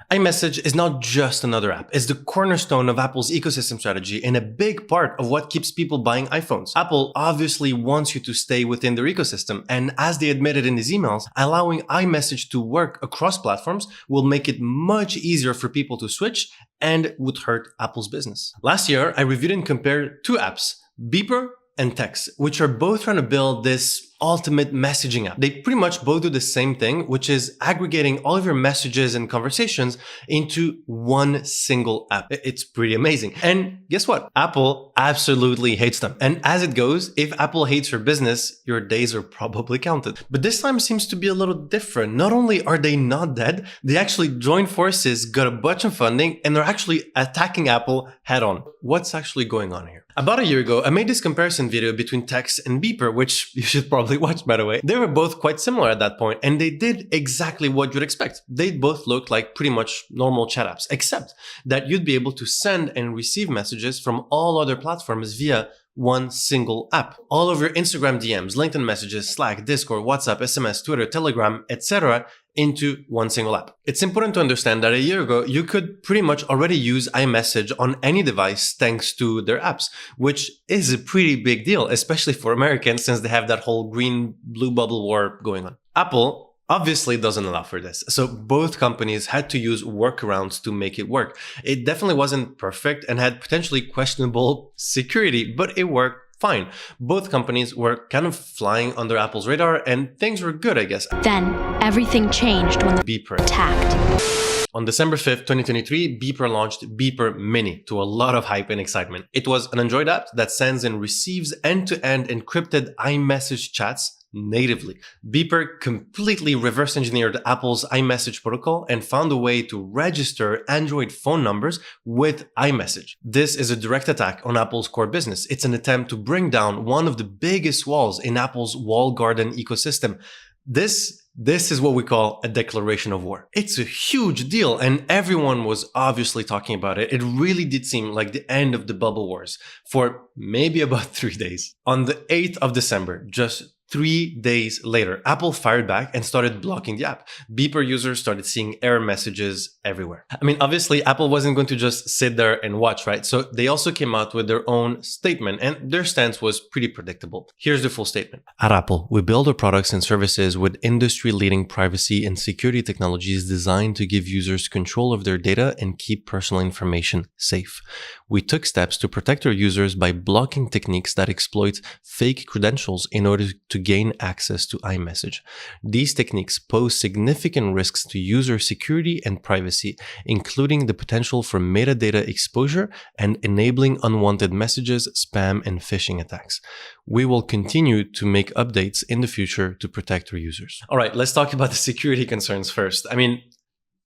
iMessage is not just another app. It's the cornerstone of Apple's ecosystem strategy and a big part of what keeps people buying iPhones. Apple obviously wants you to stay within their ecosystem, and as they admitted in these emails, allowing iMessage to work across platforms will make it much easier for people to switch and would hurt Apple's business. Last year, I reviewed and compared two apps, Beeper and Text, which are both trying to build this ultimate messaging app. They pretty much both do the same thing, which is aggregating all of your messages and conversations into one single app. It's pretty amazing. And guess what? Apple absolutely hates them. And as it goes, if Apple hates your business, your days are probably counted. But this time seems to be a little different. Not only are they not dead, they actually joined forces, got a bunch of funding, and they're actually attacking Apple head on. What's actually going on here? About a year ago, I made this comparison video between Text and Beeper, which you should probably watch, by the way. They were both quite similar at that point, and they did exactly what you'd expect. They both looked like pretty much normal chat apps, except that you'd be able to send and receive messages from all other platforms via one single app. All of your Instagram DMs, LinkedIn messages, Slack, Discord, WhatsApp, SMS, Twitter, Telegram, etc. into one single app. It's important to understand that a year ago, you could pretty much already use iMessage on any device thanks to their apps, which is a pretty big deal, especially for Americans since they have that whole green-blue bubble war going on. Apple obviously doesn't allow for this. So both companies had to use workarounds to make it work. It definitely wasn't perfect and had potentially questionable security, but it worked fine. Both companies were kind of flying under Apple's radar and things were good, I guess. Then everything changed when the Beeper attacked. On December 5th, 2023, Beeper launched Beeper Mini to a lot of hype and excitement. It was an Android app that sends and receives end-to-end encrypted iMessage chats natively. Beeper completely reverse engineered Apple's iMessage protocol and found a way to register Android phone numbers with iMessage. This is a direct attack on Apple's core business. It's an attempt to bring down one of the biggest walls in Apple's walled garden ecosystem. This is what we call a declaration of war. It's a huge deal and everyone was obviously talking about it. It really did seem like the end of the bubble wars for maybe about 3 days. On the 8th of December, just 3 days later, Apple fired back and started blocking the app. Beeper users started seeing error messages everywhere. I mean, obviously, Apple wasn't going to just sit there and watch, right? So they also came out with their own statement, and their stance was pretty predictable. Here's the full statement. At Apple, we build our products and services with industry-leading privacy and security technologies designed to give users control of their data and keep personal information safe. We took steps to protect our users by blocking techniques that exploit fake credentials in order to gain access to iMessage. These techniques pose significant risks to user security and privacy, including the potential for metadata exposure and enabling unwanted messages, spam, and phishing attacks. We will continue to make updates in the future to protect our users. All right, let's talk about the security concerns first. I mean,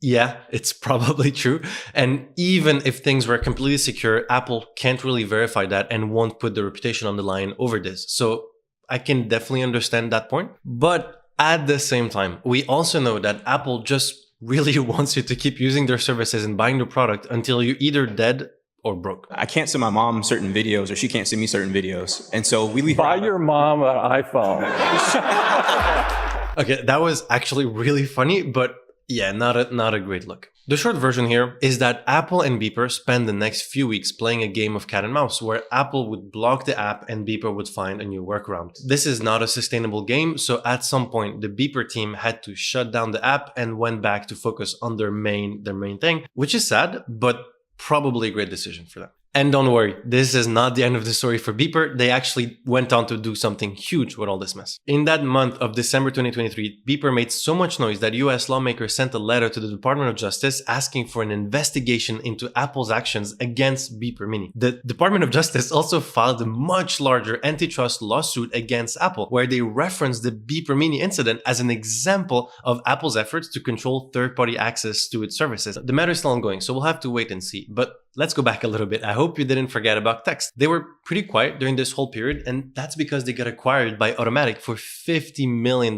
yeah, it's probably true. And even if things were completely secure, Apple can't really verify that and won't put their reputation on the line over this. So I can definitely understand that point. But at the same time, we also know that Apple just really wants you to keep using their services and buying their product until you're either dead or broke. I can't send my mom certain videos or she can't send me certain videos. And so we leave. Buy your mom an iPhone. Okay, that was actually really funny, but yeah, not a great look. The short version here is that Apple and Beeper spend the next few weeks playing a game of cat and mouse where Apple would block the app and Beeper would find a new workaround. This is not a sustainable game, so at some point the Beeper team had to shut down the app and went back to focus on their main thing, which is sad, but probably a great decision for them. And don't worry, this is not the end of the story for Beeper. They actually went on to do something huge with all this mess. In that month of December 2023, Beeper made so much noise that US lawmakers sent a letter to the Department of Justice asking for an investigation into Apple's actions against Beeper Mini. The Department of Justice also filed a much larger antitrust lawsuit against Apple, where they referenced the Beeper Mini incident as an example of Apple's efforts to control third-party access to its services. The matter is still ongoing, so we'll have to wait and see. But let's go back a little bit. I hope you didn't forget about Text. They were pretty quiet during this whole period, and that's because they got acquired by Automatic for $50 million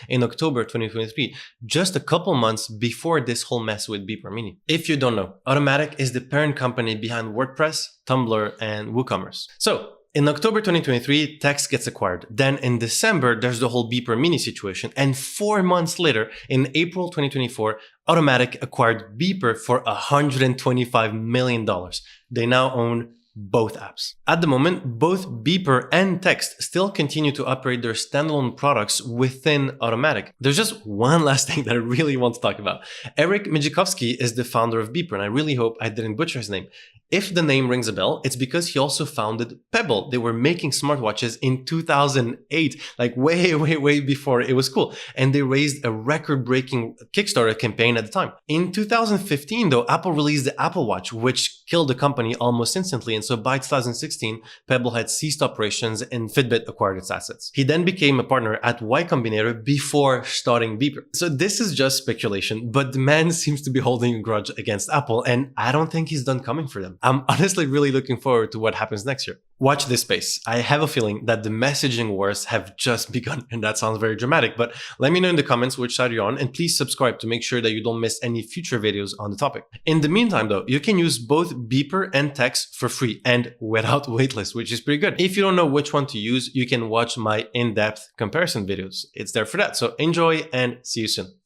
in October 2023, just a couple months before this whole mess with Beeper Mini. If you don't know, Automatic is the parent company behind WordPress, Tumblr, and WooCommerce. So In October 2023, Text gets acquired. Then in December, there's the whole Beeper Mini situation. And 4 months later, in April 2024, Automatic acquired Beeper for $125 million. They now own both apps. At the moment, both Beeper and Text still continue to operate their standalone products within Automatic. There's just one last thing that I really want to talk about. Eric Mijikowski is the founder of Beeper, and I really hope I didn't butcher his name. If the name rings a bell, it's because he also founded Pebble. They were making smartwatches in 2008, like way before it was cool. And they raised a record-breaking Kickstarter campaign at the time. In 2015, though, Apple released the Apple Watch, which killed the company almost instantly. And so by 2016, Pebble had ceased operations and Fitbit acquired its assets. He then became a partner at Y Combinator before starting Beeper. So this is just speculation, but the man seems to be holding a grudge against Apple, and I don't think he's done coming for them. I'm honestly really looking forward to what happens next year. Watch this space. I have a feeling that the messaging wars have just begun, and that sounds very dramatic, but let me know in the comments which side you're on, and please subscribe to make sure that you don't miss any future videos on the topic. In the meantime though, you can use both Beeper and Text for free and without waitlist, which is pretty good. If you don't know which one to use, you can watch my in-depth comparison videos. It's there for that. So enjoy and see you soon.